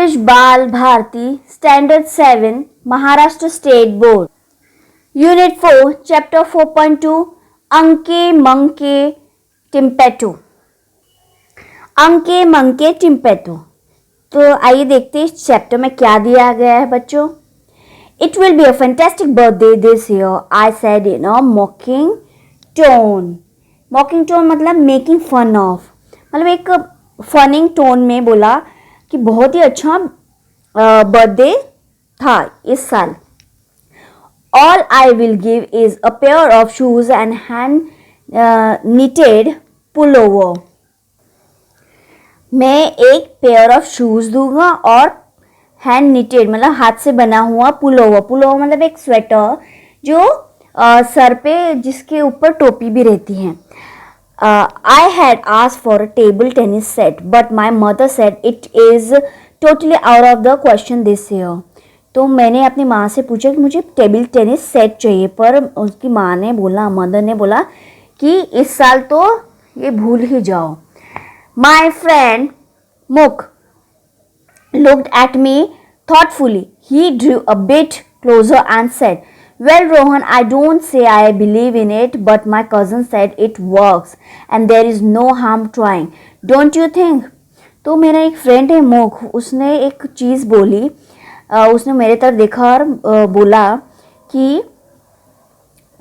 English Bal Bharati standard 7 Maharashtra state board unit 4 chapter 4.2 अंके मंके टिम्पेटो। अंके मंके टिम्पेटो। तो आइए देखते हैं इस चैप्टर में क्या दिया गया है बच्चों। It will be a fantastic birthday this year, I said in a mocking tone. Mocking tone मतलब making fun of, मतलब एक फनिंग टोन में बोला कि बहुत ही अच्छा बर्थडे था इस साल। All I will give is a pair of shoes and hand knitted pullover. मैं एक पेयर ऑफ शूज दूंगा और हैंड निटेड मतलब हाथ से बना हुआ पुलोवर। पुलोवर मतलब एक स्वेटर जो सर पे जिसके ऊपर टोपी भी रहती है। I had asked for a table tennis set but my mother said it is totally out of the question this year. तो मैंने अपनी माँ से पूछा कि मुझे टेबल टेनिस सेट चाहिए, पर उसकी माँ ने बोला, मदर ने बोला कि इस साल तो ये भूल ही जाओ। माई फ्रेंड मुख looked at me thoughtfully. He drew a bit closer and said, well, Rohan, I don't say I believe in it, but my cousin said it works and there is no harm trying. Don't you think? तो मेरा एक friend है मुख, उसने एक चीज़ बोली, उसने मेरे तरफ देखा और बोला कि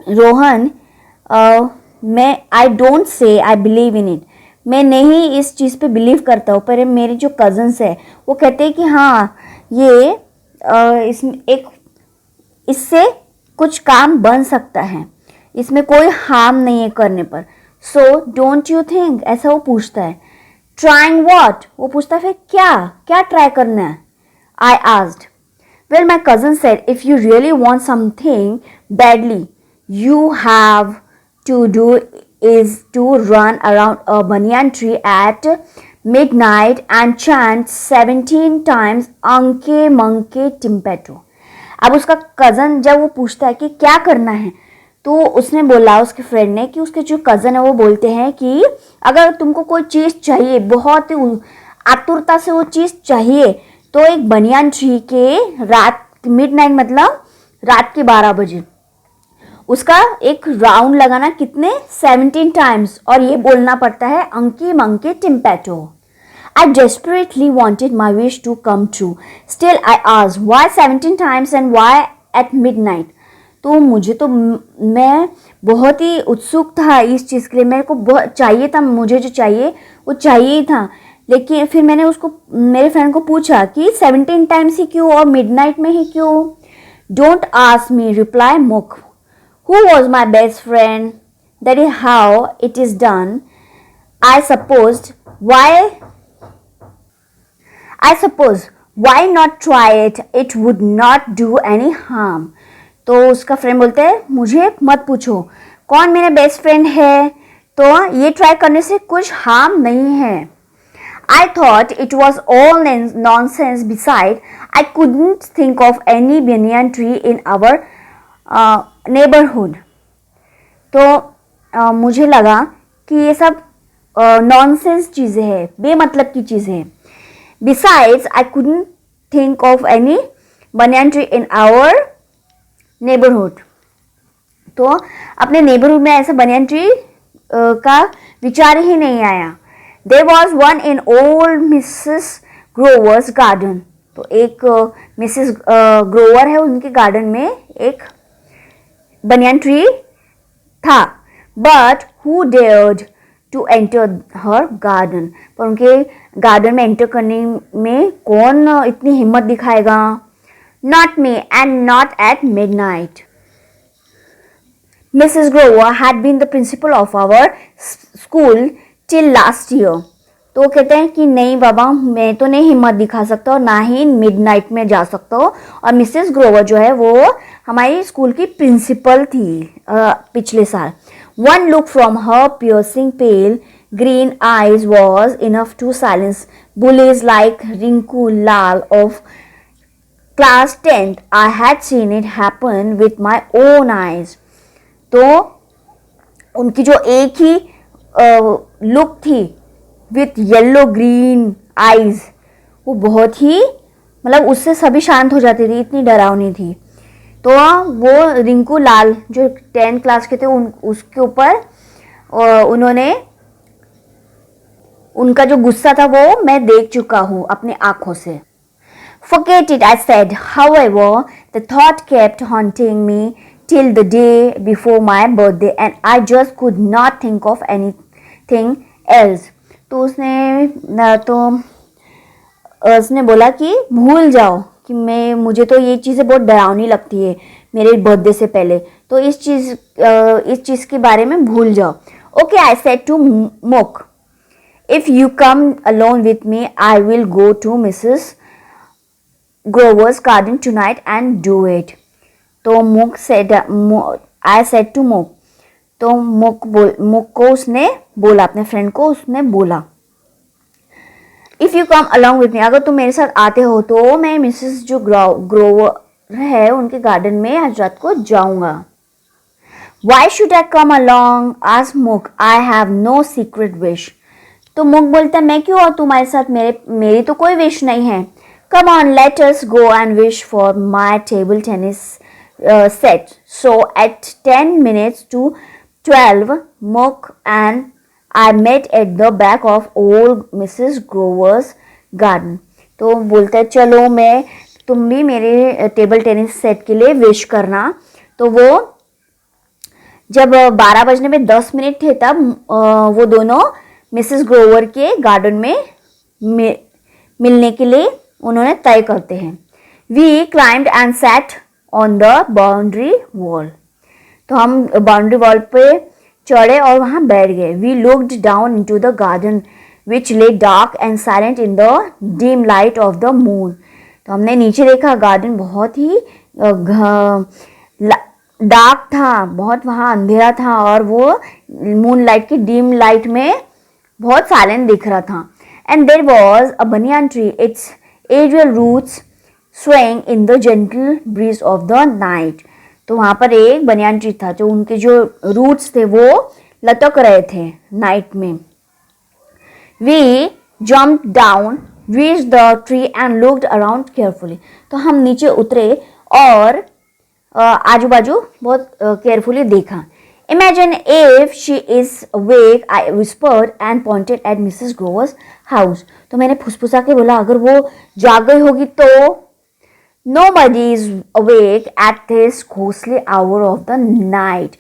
रोहन, मैं I don't say I believe in it, मैं नहीं इस चीज़ पे बिलीव करता हूँ, पर मेरे जो कज़न्स है वो कहते हैं कि हाँ ये इससे कुछ काम बन सकता है, इसमें कोई हार्म नहीं है करने पर। सो डोंट यू थिंक, ऐसा वो पूछता है। ट्राइंग व्हाट, वो पूछता है फिर क्या क्या ट्राई करना है। I asked, well my cousin said if you really want something badly you have to do is to run around a banyan tree at midnight and chant 17 times anke manke timpeto. अब उसका cousin जब वो पूछता है कि क्या करना है, तो उसने बोला, उसके फ्रेंड ने, कि उसके जो कज़न है वो बोलते हैं कि अगर तुमको कोई चीज़ चाहिए, बहुत आतुरता से वो चीज़ चाहिए, तो एक बनियान ट्री के रात मिडनाइट मतलब रात के 12 बजे उसका एक राउंड लगाना, कितने 17 टाइम्स, और ये बोलना पड़ता है अंकी मंकी टिम्पेटो। I desperately wanted my wish to come true, still I asked why 17 times and why at midnight. तो मुझे तो मैं बहुत ही उत्सुक था इस चीज़ के लिए, मेरे को बहुत चाहिए था, मुझे जो चाहिए वो चाहिए ही था। लेकिन फिर मैंने उसको, मेरे फ्रेंड को पूछा कि 17 टाइम्स ही क्यों और मिडनाइट में ही क्यों। डोंट आस्क मी, रिप्लाई मुख, who was my best friend, that is how it is done. I suppose why not try it, it would not do any harm. तो उसका फ्रेंड बोलते हैं मुझे मत पूछो कौन मेरा बेस्ट फ्रेंड है, तो ये ट्राई करने से कुछ हार्म नहीं है। I thought it was all nonsense. Besides, I couldn't think of any banyan tree in our neighbourhood. तो मुझे लगा कि ये सब नॉनसेंस चीज़ें हैं, बेमतलब की चीज़ें हैं। Besides I couldn't think of any banyan tree in our neighbourhood. तो अपने नेबरहुड में ऐसा बनियान ट्री का विचार ही नहीं आया। There was one in old Mrs Grover's garden. तो एक मिसेस ग्रोवर है, उनके गार्डन में एक बनियान ट्री था। But who dared to enter her garden, पर उनके गार्डन में एंटर करने में कौन इतनी हिम्मत दिखाएगा। Not me and not at midnight. Mrs Grover had been the principal of our school till last year. तो कहते हैं कि नहीं बाबा, मैं तो नहीं हिम्मत दिखा सकता और ना ही मिडनाइट में जा सकता हूँ। और मिसेस ग्रोवर जो है वो हमारी स्कूल की प्रिंसिपल थी पिछले साल। One look from her piercing pale green eyes was enough to silence bullies like Rinku Lal of class 10th. I had seen it happen with my own eyes. तो उनकी जो एक ही लुक थी विथ येलो ग्रीन आईज, वो बहुत ही मतलब उससे सभी शांत हो जाती थी, इतनी डरावनी थी। तो वो रिंकू लाल जो 10th क्लास के थे उसके ऊपर उन्होंने उनका जो गुस्सा था वो मैं देख चुका हूँ अपनी आंखों से। Forget it, I said. However, the thought kept haunting me till the day before my birthday and I just could not think of anything else. तो उसने बोला कि भूल जाओ कि मुझे तो ये चीज़ें बहुत डरावनी लगती है मेरे बर्थडे से पहले, तो इस चीज़ के बारे में भूल जाओ। Okay, I said to Mook, if you come along with me, I will go to Mrs. Grover's garden tonight and do it. तो Mook said, I said to Mook, तो Mook को उसने बोला, अपने फ्रेंड को उसने बोला, if you come along with me, अगर तुम मेरे साथ आते हो तो मैं मिसेस जो ग्रोवर है उनके गार्डन में आज रात को जाऊंगा। Why should I come along, ask मुक, I have no secret wish. तो मुक बोलता, मैं क्यों और तुम्हारे साथ, मेरी तो कोई विश नहीं है। Come on, let us go and wish for my table tennis set. So at 10 minutes to 12, Muk and I met at the back of old Mrs. Grover's garden. तो बोलता है चलो तुम भी मेरे टेबल टेनिस सेट के लिए विश करना। तो वो जब 12 बजने में 10 मिनट थे तब वो दोनों मिसेस ग्रोवर के गार्डन में मिलने के लिए उन्होंने तय करते हैं। We climbed and sat on the boundary wall. तो हम बाउंड्री वॉल पे चढ़े और वहाँ बैठ गए। We looked down into the garden which lay dark and silent in the dim light of the moon. तो हमने नीचे देखा, गार्डन बहुत ही डार्क था, बहुत वहाँ अंधेरा था और वो मून लाइट की डिम लाइट में बहुत साइलेंट दिख रहा था। And there was a banyan tree, its aerial roots swaying in the gentle breeze of the night. तो वहाँ पर एक बनियान ट्री था, जो उनके जो रूट्स थे वो लटक रहे थे नाइट में। We jumped down, reached the tree and looked around carefully. तो हम नीचे उतरे और आजू बाजू बहुत केयरफुली देखा। Imagine if she is awake, I whispered and pointed at Mrs. Grover's house. तो मैंने फुसफुसा के बोला, अगर वो जाग गई होगी तो। Nobody is awake at this ghostly hour of the night,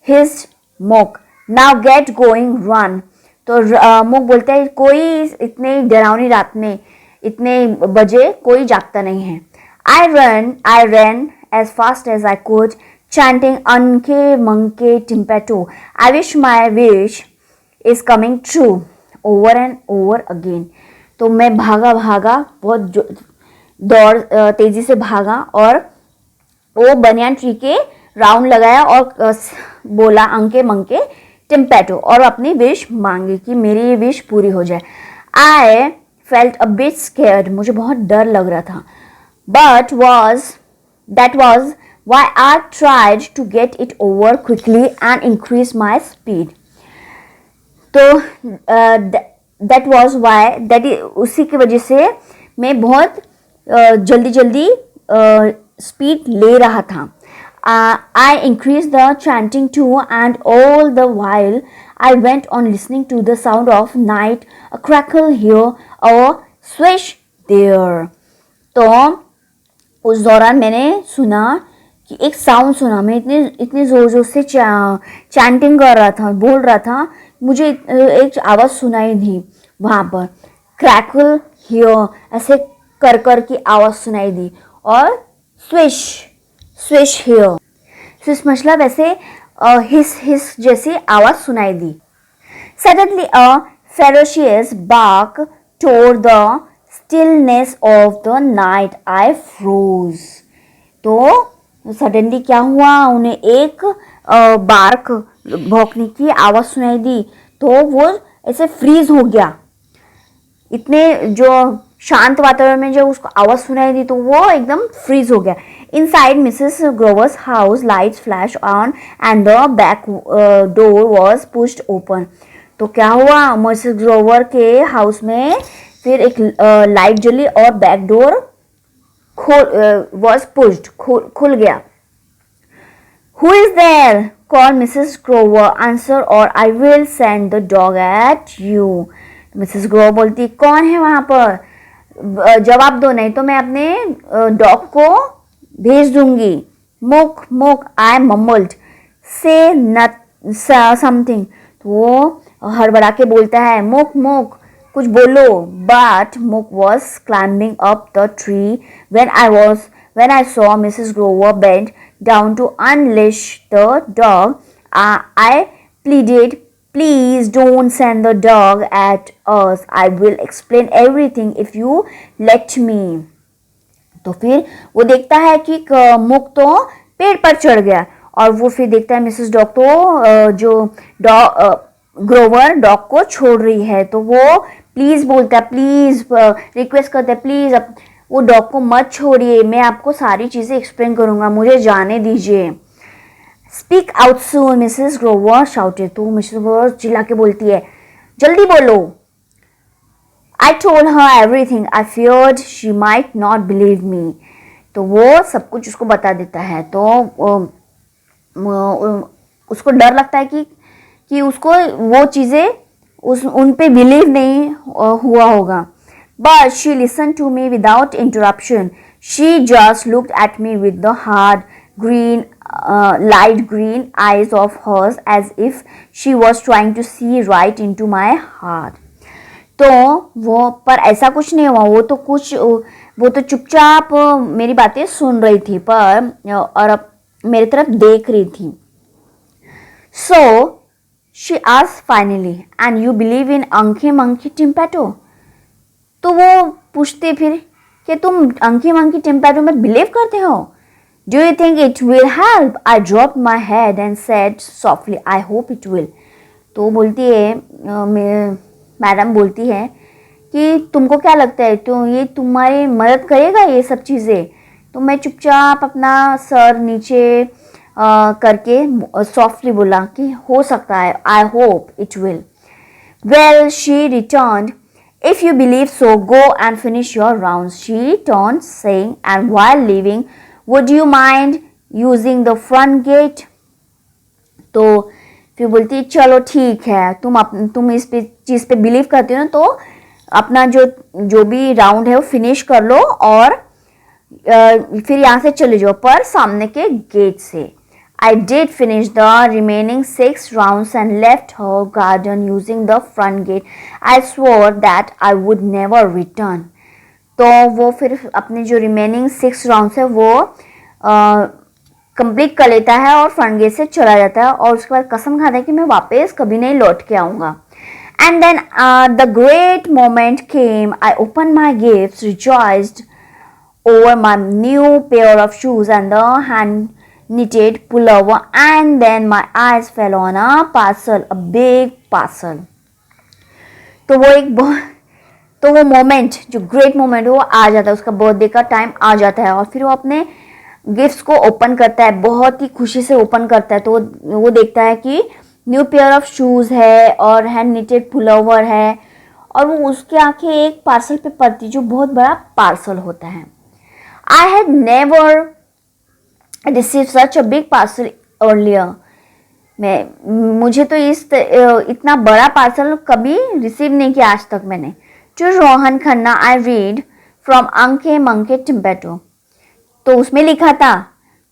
hissed Mook. Now get going, run. तो मुक बोलता है, कोई इतने डरावनी रात में इतने बजे कोई जागता नहीं है। I ran as fast as I could, chanting Anke Manke Timpeto. I wish my wish is coming true, over and over again. तो मैं भागा बहुत तेजी से भागा और वो बनियान ट्री के राउंड लगाया और बोला अंके मंके टिम्पेटो, और अपनी विश मांगी कि मेरी ये विश पूरी हो जाए। I felt a bit scared, मुझे बहुत डर लग रहा था। But that was why I tried to get it over quickly and increase my speed. तो उसी की वजह से मैं बहुत जल्दी स्पीड ले रहा था। I increased the chanting too, and all the while I went on listening to the sound of night, a crackle here, a swish there. तो उस दौरान मैंने सुना कि एक साउंड सुना, मैं इतने ज़ोर से चैंटिंग कर रहा था, बोल रहा था, मुझे एक आवाज़ सुनाई दी वहाँ पर, क्रैकल हियर, ऐसे कर की आवाज़ सुनाई दी, और स्विश हियर, स्विश मतलब ऐसे हिस जैसी आवाज़ सुनाई दी। Suddenly a ferocious bark tore the stillness of the night. I froze. तो सडनली क्या हुआ, उन्हें एक बार्क भौंकने की आवाज़ सुनाई दी, तो वो ऐसे फ्रीज हो गया। इतने जो शांत वातावरण में जो उसको आवाज़ सुनाई दी तो वो एकदम फ्रीज हो गया। Inside Mrs growers house lights flash on and the back door was pushed open. तो क्या हुआ, मिसेस ग्रोवर के हाउस में फिर एक लाइट जली और बैक डोर was pushed, खुल गया. Who is there? called Mrs. Grover. Answer or I will send the dog at you. Mrs. Grover बोलती कौन है वहां पर, जवाब दो नहीं तो मैं अपने डॉग को भेज दूंगी. मुक मुक I mumbled. Say not something. तो वो हड़बड़ा के बोलता है मुक मुक कुछ बोलो. But Mook was climbing up the tree when I saw Mrs. Grover bend down to unleash the dog. I pleaded, please don't send the dog at us. I will explain everything if you let me. तो फिर वो देखता है कि मुक तो पेड़ पर चढ़ गया और वो फिर देखता है मिसेस डॉग तो जो ग्रोवर डॉग को छोड़ रही है. तो वो प्लीज बोलता है, प्लीज रिक्वेस्ट करता है, प्लीज वो डॉग को मत छोड़िए, मैं आपको सारी चीजें एक्सप्लेन करूंगा, मुझे जाने दीजिए. Speak out soon Mrs Grover shouted. तो मिसेस ग्रोवर चिल्ला के बोलती है जल्दी बोलो. I told her everything. I feared she might not believe me. तो वो सब कुछ उसको बता देता है. तो उसको डर लगता है कि उसको वो चीज़ें उन पे बिलीव नहीं हुआ होगा. But she listened to me without interruption. She just looked at me with the hard green, light green eyes of hers as if she was trying to see right into my heart. तो वो पर ऐसा कुछ नहीं हुआ. वो तो चुपचाप मेरी बातें सुन रही थी और अब मेरी तरफ देख रही थी. So she asked finally, and you believe in Anki Monkey Timpato? तो वो पूछते फिर कि तुम अंकी मंकी टिम्पैटो में बिलीव करते हो. Do you think it will help? I dropped my head and said softly, I hope it will. तो बोलती है मैडम बोलती है कि तुमको क्या लगता है तो ये तुम्हारी मदद करेगा ये सब चीज़ें. तो मैं चुपचाप अपना सर नीचे करके सॉफ्टली बोला कि हो सकता है. I hope it will. Well, she returned. If you believe so, go and finish your rounds. She turned, saying, and while leaving, would you mind using the front gate? तो फिर बोलती चलो ठीक है, तुम इस चीज़ पे बिलीव करते हो ना तो अपना जो भी राउंड है वो फिनिश कर लो और फिर यहाँ से चले जाओ पर सामने के गेट से. I did finish the remaining 6 rounds and left her garden using the front gate. I swore that I would never return. तो वो फिर अपने जो remaining 6 rounds है वो कंप्लीट कर लेता है और फ्रंट गेट से चला जाता है और उसके बाद कसम खाता है कि मैं वापस कभी नहीं लौट के आऊँगा. And then the great moment came. I opened my gifts, rejoiced over my new pair of shoes and the hand knitted pullover, and then my eyes fell on a parcel, a big parcel. तो वो moment जो great moment वो आ जाता है, उसका birthday का time आ जाता है और फिर वो अपने गिफ्ट्स को ओपन करता है, बहुत ही खुशी से ओपन करता है. तो वो देखता है कि न्यू पेयर ऑफ शूज़ है और हैंड निटेड पुलोवर है और वो उसके आंखें एक पार्सल पे पड़ती जो बहुत बड़ा पार्सल होता है. I had never received such a big parcel earlier. मुझे तो इतना बड़ा पार्सल कभी रिसीव नहीं किया आज तक मैंने. To Rohan Khanna I read from Anke Monkey Timpato. तो उसमें लिखा था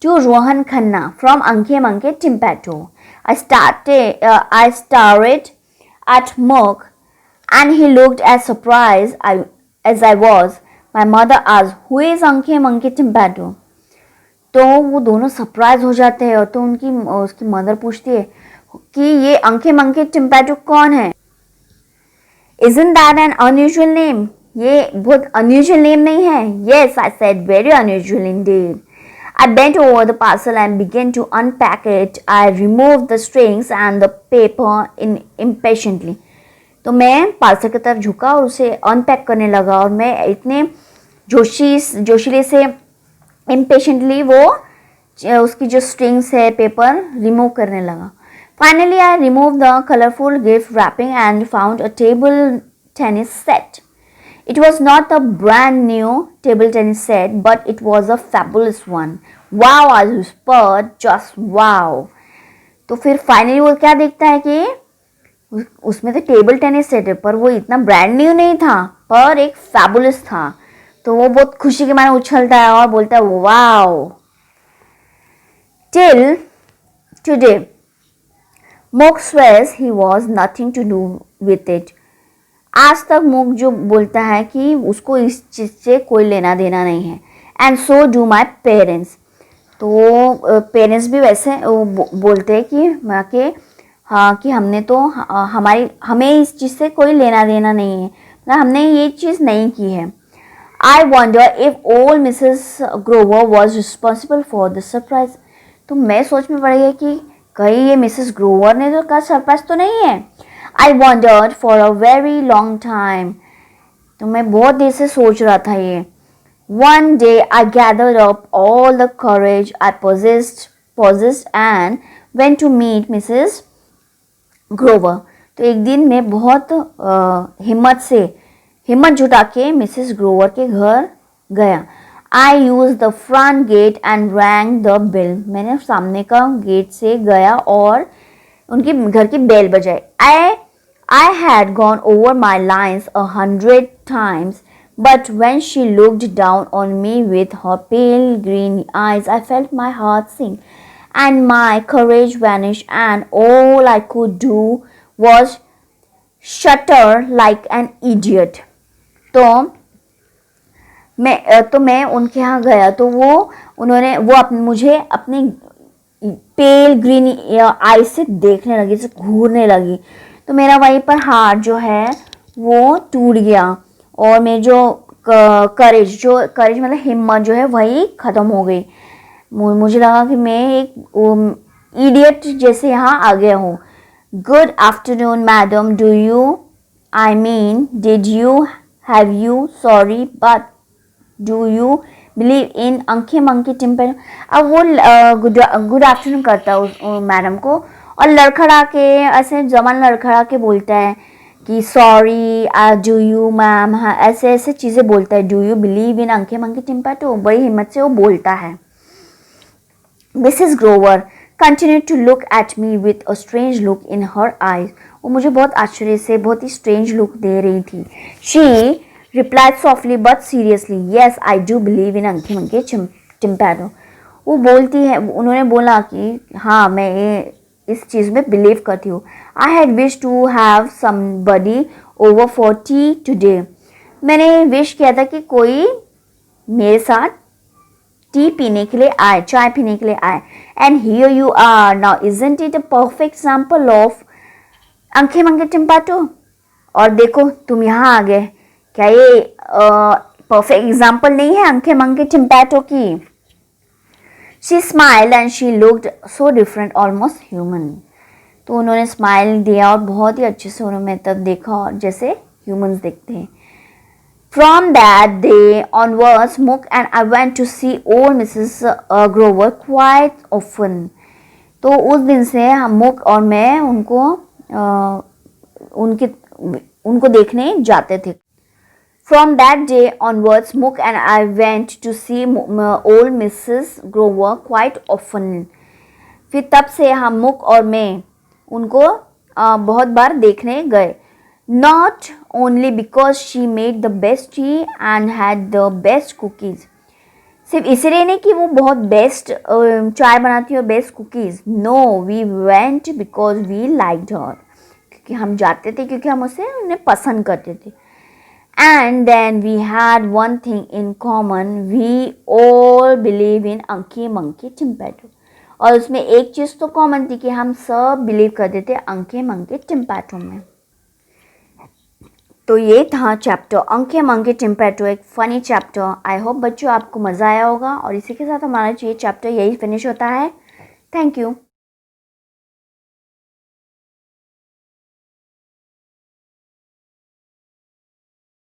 To Rohan Khanna from Anke Monkey Timpato. I stared at Mook and he looked as surprised as I was. My mother asked, Who is Anke Monkey Timpato? तो वो दोनों surprise हो जाते हैं और तो उसकी मदर पूछती है कि ये अंके मंके टिम्पैटो कौन है. Isn't that an unusual name? ये बहुत unusual name नहीं है. Yes, I said, very unusual indeed. I bent over the parcel and began to unpack it. I removed the strings and the paper impatiently. तो मैं parcel की तरफ झुका और उसे अनपैक करने लगा और मैं इतने जोशीले से impatiently वो उसकी जो strings है पेपर रिमूव करने लगा. Finally, I removed the colorful gift wrapping and found a table tennis set. It was not a brand new table tennis set, but it was a fabulous one. Wow, I whispered, just wow. तो फिर finally वो क्या देखता है कि उसमें तो table tennis set है, पर वो इतना ब्रांड न्यू नहीं था, पर एक फैबुलस था। तो वो बहुत खुशी के मारे उछलता है और बोलता है wow. Till today Mook swears he was nothing to do with it. आज तक मूक जो बोलता है कि उसको इस चीज़ से कोई लेना देना नहीं है। And so do my parents. तो पेरेंट्स भी वैसे बोलते हैं कि हाँ कि हमने तो हमें इस चीज़ से कोई लेना देना नहीं है, मतलब हमने ये चीज़ नहीं की है। I wonder if old Mrs Grover was responsible for the surprise. तो मैं सोच में पड़ गया कि कहीं ये मिसेस ग्रोवर ने तो का सरप्राइज तो नहीं है। आई wandered for a very long time. तो मैं बहुत देर से सोच रहा था ये। One day I gathered up all the courage I possessed and went to meet Mrs Grover. तो एक दिन मैं बहुत हिम्मत जुटा के मिसेस ग्रोवर के घर गया। I use the front gate and rang the bell. मैंने सामने का गेट से गया और उनके घर की बेल बजाई। I had gone over my lines 100 times, but when she looked down on me with her pale green eyes, I felt my heart sink and my courage vanish, and all I could do was shudder like an idiot. तो मैं उनके यहाँ गया तो वो मुझे अपनी पेल green आई से देखने लगी, से घूरने लगी। तो मेरा वहीं पर हाथ जो है वो टूट गया और मेरी जो करेज मतलब हिम्मत जो है वही ख़त्म हो गई। मुझे लगा कि मैं एक इडियट जैसे यहाँ आ गया हूँ। Good afternoon madam, do you I mean did you have you sorry but do you believe in अंके मंकी टिम्पर। अब वो गुड आफ्टरनून करता है उस मैडम को और लड़खड़ा के ऐसे जमान लड़खड़ा के बोलता है कि सॉरी डू यू मैम, हाँ ऐसे ऐसे चीज़ें बोलता है। डू यू बिलीव इन अंके मंकी टिम्पर। तो बड़ी हिम्मत से वो बोलता है। Mrs Grover continue to look at me with a strange look in her eyes. वो मुझे बहुत आश्चर्य से बहुत ही स्ट्रेंज लुक दे रही थी। She replied softly but seriously, yes I do believe in अंके मंके टिम्पैटो। वो बोलती है, उन्होंने बोला कि हाँ मैं इस चीज़ में बिलीव करती हूँ। I had wished to have somebody over for tea today। मैंने विश किया था कि कोई मेरे साथ टी पीने के लिए आए, चाय पीने के लिए आए। And here you are now, isn't it a perfect example of अंके मंके टिम्पैटो। और देखो तुम यहाँ आ गए, क्या ये परफेक्ट एग्जाम्पल नहीं है अंके मंके टिम्पैटो की। She smiled and she looked so different, almost human. तो उन्होंने स्माइल दिया और बहुत ही अच्छे से उन्होंने तब देखा और जैसे ह्यूमंस देखते हैं। From that day onwards Muk and I went to see old Mrs Grover quite often. तो उस दिन से मुक और मैं उनको देखने जाते थे। From that day onwards, Mook and I went to see old Mrs. Grover quite often. फिर तब से हम मुक और मैं उनको बहुत बार देखने गए। Not only because she made the best tea and had the best cookies. सिर्फ इसलिए नहीं कि वो बहुत बेस्ट चाय बनाती है और best cookies. No, we went because we liked her. क्योंकि हम जाते थे क्योंकि हम उन्हें पसंद करते थे। And then we had one thing in common, we all believe in अंके मंके टिम्पैटो। और उसमें एक चीज़ तो कॉमन थी कि हम सब बिलीव करते थे अंके मंके टिम्पैटो में। तो ये था चैप्टर अंके मंके टिम्पैटो, एक फ़नी चैप्टर। आई होप बच्चों आपको मज़ा आया होगा और इसी के साथ हमारा ये चैप्टर यही फिनिश होता है। Thank you.